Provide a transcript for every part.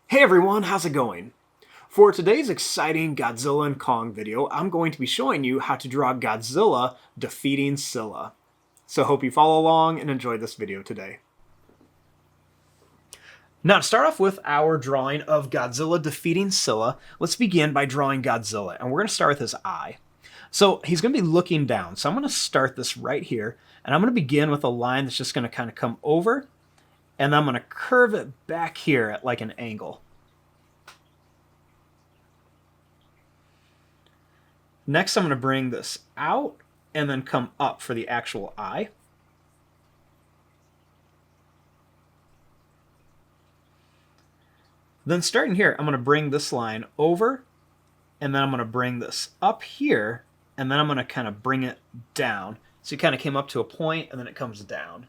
Hey everyone, how's it going? For today's exciting Godzilla and Kong video, I'm going to be showing you how to draw Godzilla defeating Scylla. So hope you follow along and enjoy this video today. Now to start off with our drawing of Godzilla defeating Scylla, let's begin by drawing Godzilla, and we're going to start with his eye. So he's going to be looking down, so I'm going to start this right here, and I'm going to begin with a line that's just going to kind of come over, and I'm going to curve it back here at like an angle. Next, I'm going to bring this out and then come up for the actual eye. Then starting here, I'm going to bring this line over, and then I'm going to bring this up here, and then I'm going to kind of bring it down. So you kind of came up to a point, and then it comes down.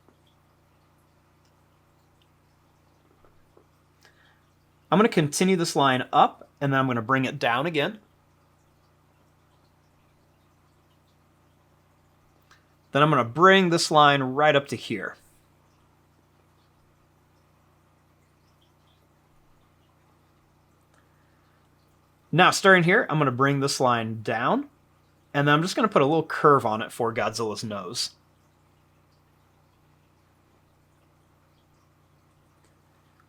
I'm going to continue this line up, and then I'm going to bring it down again. Then I'm going to bring this line right up to here. Now, starting here, I'm going to bring this line down, and then I'm just going to put a little curve on it for Godzilla's nose.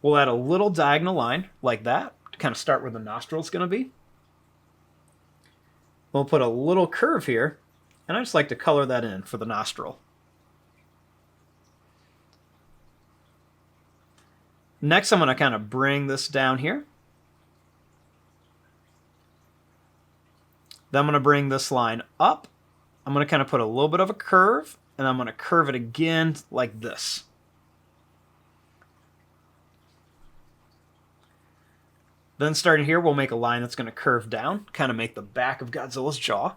We'll add a little diagonal line like that to kind of start where the nostril is going to be. We'll put a little curve here, and I just like to color that in for the nostril. Next, I'm going to kind of bring this down here. Then I'm going to bring this line up. I'm going to kind of put a little bit of a curve, and I'm going to curve it again like this. Then starting here, we'll make a line that's going to curve down, kind of make the back of Godzilla's jaw.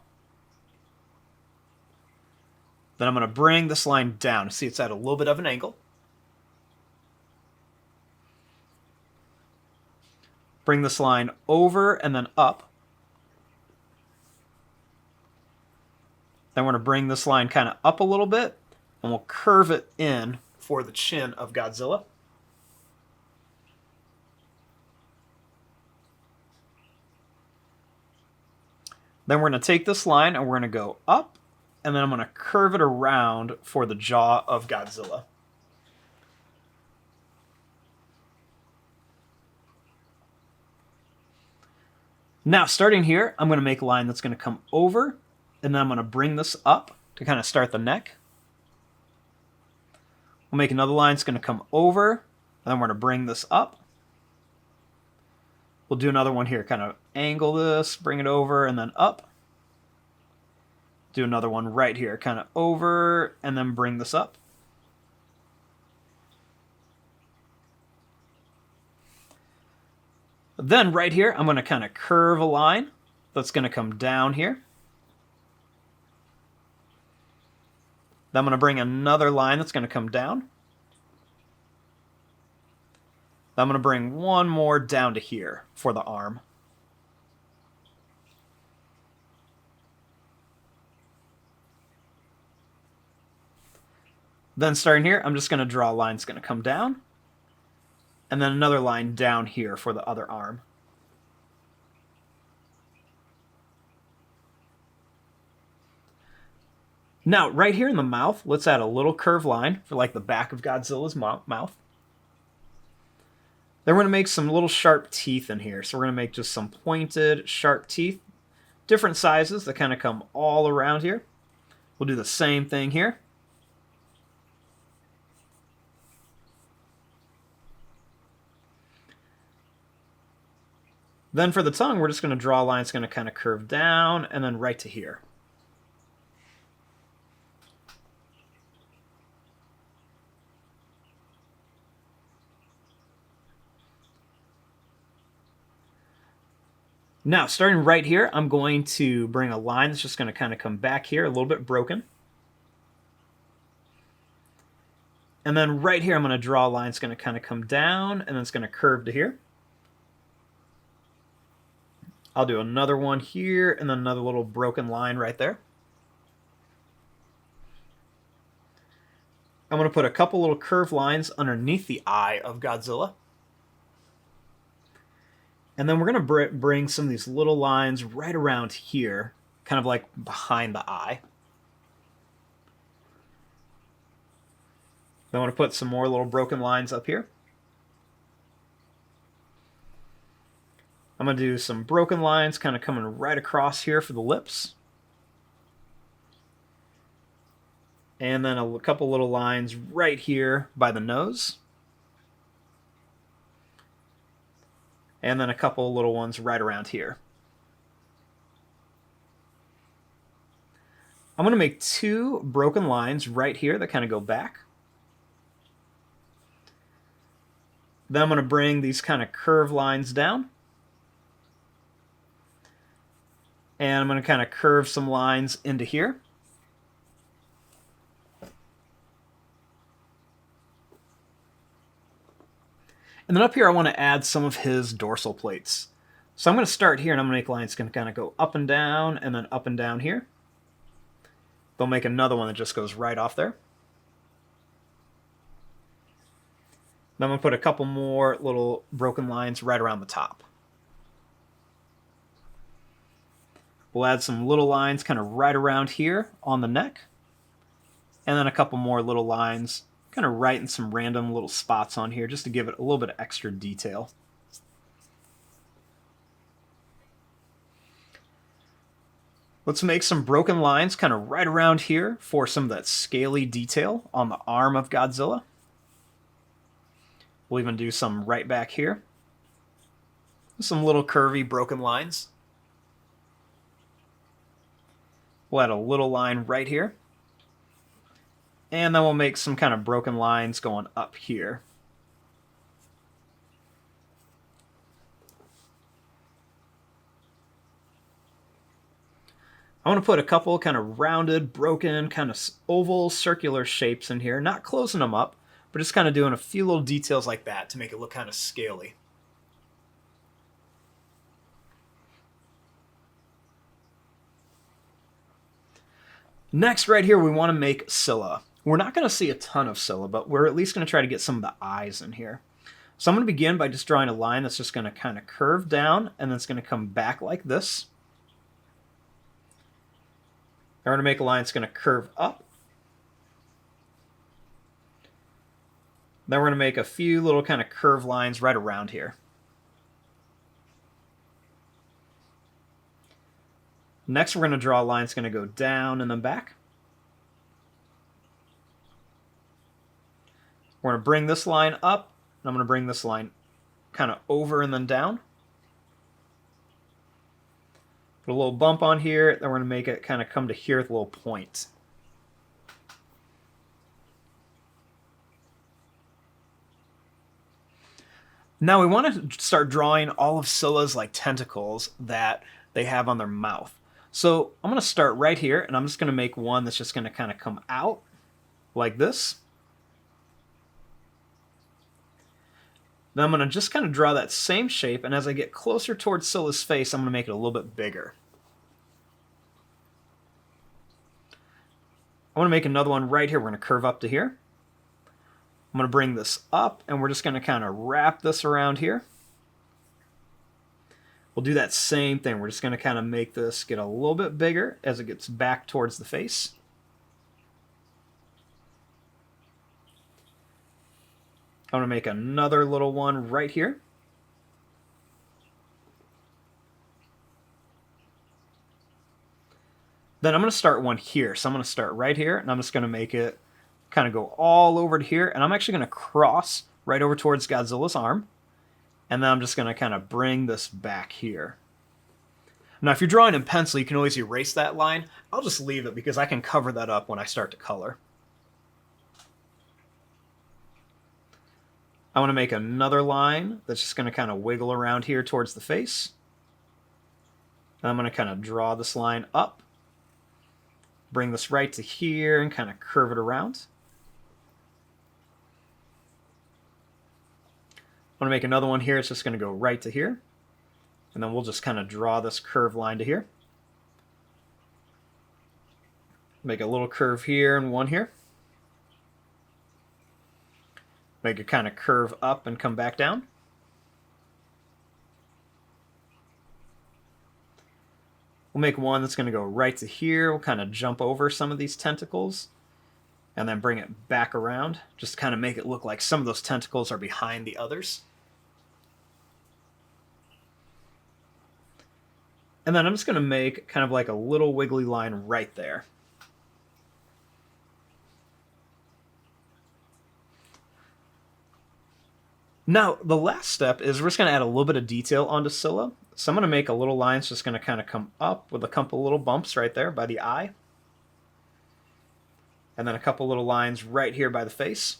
Then I'm going to bring this line down. See, it's at a little bit of an angle. Bring this line over and then up. Then we're going to bring this line kind of up a little bit, and we'll curve it in for the chin of Godzilla. Then we're going to take this line and we're going to go up, and then I'm going to curve it around for the jaw of Godzilla. Now, starting here, I'm going to make a line that's going to come over, and then I'm going to bring this up to kind of start the neck. We'll make another line that's going to come over, and then we're going to bring this up. We'll do another one here, kind of angle this, bring it over, and then up. Do another one right here, kind of over, and then bring this up. Then right here, I'm going to kind of curve a line that's going to come down here. Then I'm going to bring another line that's going to come down. Then I'm going to bring one more down to here for the arm. Then starting here, I'm just going to draw a line that's going to come down, and then another line down here for the other arm. Now, right here in the mouth, let's add a little curved line for like the back of Godzilla's mouth. Then we're going to make some little sharp teeth in here. So we're going to make just some pointed, sharp teeth, different sizes that kind of come all around here. We'll do the same thing here. Then for the tongue, we're just going to draw a line that's going to kind of curve down and then right to here. Now, starting right here, I'm going to bring a line that's just going to kind of come back here, a little bit broken. And then right here, I'm going to draw a line that's going to kind of come down, and then it's going to curve to here. I'll do another one here, and then another little broken line right there. I'm going to put a couple little curved lines underneath the eye of Godzilla. And then we're going to bring some of these little lines right around here, kind of like behind the eye. Then I want to put some more little broken lines up here. I'm going to do some broken lines kind of coming right across here for the lips. And then a couple little lines right here by the nose. And then a couple little ones right around here. I'm going to make 2 broken lines right here that kind of go back. Then I'm going to bring these kind of curved lines down. And I'm going to kind of curve some lines into here. And then up here I want to add some of his dorsal plates. So I'm going to start here and I'm going to make lines going to kind of go up and down and then up and down here. They'll make another one that just goes right off there. Then I'm going to put a couple more little broken lines right around the top. We'll add some little lines kind of right around here on the neck. And then a couple more little lines kind of right in some random little spots on here just to give it a little bit of extra detail. Let's make some broken lines kind of right around here for some of that scaly detail on the arm of Godzilla. We'll even do some right back here. Some little curvy broken lines. We'll add a little line right here. And then we'll make some kind of broken lines going up here. I want to put a couple kind of rounded, broken, kind of oval, circular shapes in here. Not closing them up, but just kind of doing a few little details like that to make it look kind of scaly. Next, right here, we want to make Scylla. We're not going to see a ton of Scylla, but we're at least going to try to get some of the eyes in here. So I'm going to begin by just drawing a line that's just going to kind of curve down, and then it's going to come back like this. I'm going to make a line that's going to curve up. Then we're going to make a few little kind of curved lines right around here. Next, we're going to draw a line that's going to go down and then back. We're going to bring this line up, and I'm going to bring this line kind of over and then down. Put a little bump on here, then we're going to make it kind of come to here with a little point. Now we want to start drawing all of Scylla's like tentacles that they have on their mouth. So I'm going to start right here, and I'm just going to make one that's just going to kind of come out like this. Then I'm going to just kind of draw that same shape, and as I get closer towards Scylla's face, I'm going to make it a little bit bigger. I want to make another one right here. We're going to curve up to here. I'm going to bring this up, and we're just going to kind of wrap this around here. We'll do that same thing. We're just going to kind of make this get a little bit bigger as it gets back towards the face. I'm going to make another little one right here. Then I'm going to start one here. So I'm going to start right here, and I'm just going to make it kind of go all over to here. And I'm actually going to cross right over towards Godzilla's arm. And then I'm just going to kind of bring this back here. Now, if you're drawing in pencil, you can always erase that line. I'll just leave it because I can cover that up when I start to color. I want to make another line that's just going to kind of wiggle around here towards the face. And I'm going to kind of draw this line up. Bring this right to here and kind of curve it around. I want to make another one here. It's just going to go right to here. And then we'll just kind of draw this curved line to here. Make a little curve here and one here. Make it kind of curve up and come back down. We'll make one that's going to go right to here. We'll kind of jump over some of these tentacles and then bring it back around, just to kind of make it look like some of those tentacles are behind the others. And then I'm just going to make kind of like a little wiggly line right there. Now, the last step is we're just going to add a little bit of detail onto Scylla. So I'm going to make a little line that's just going to kind of come up with a couple little bumps right there by the eye. And then a couple little lines right here by the face.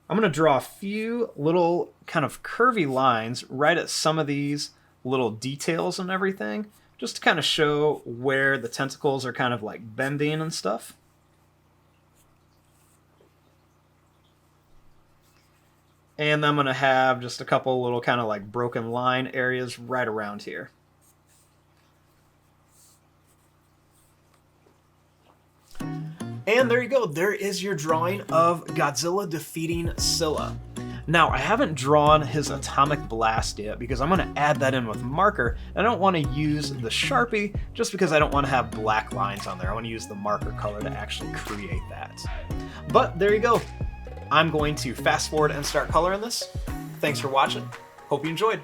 I'm going to draw a few little kind of curvy lines right at some of these little details and everything, just to kind of show where the tentacles are kind of like bending and stuff. And I'm going to have just a couple little kind of like broken line areas right around here. And there you go. There is your drawing of Godzilla defeating Scylla. Now, I haven't drawn his atomic blast yet because I'm going to add that in with marker. I don't want to use the Sharpie just because I don't want to have black lines on there. I want to use the marker color to actually create that. But there you go. I'm going to fast forward and start coloring this. Thanks for watching. Hope you enjoyed.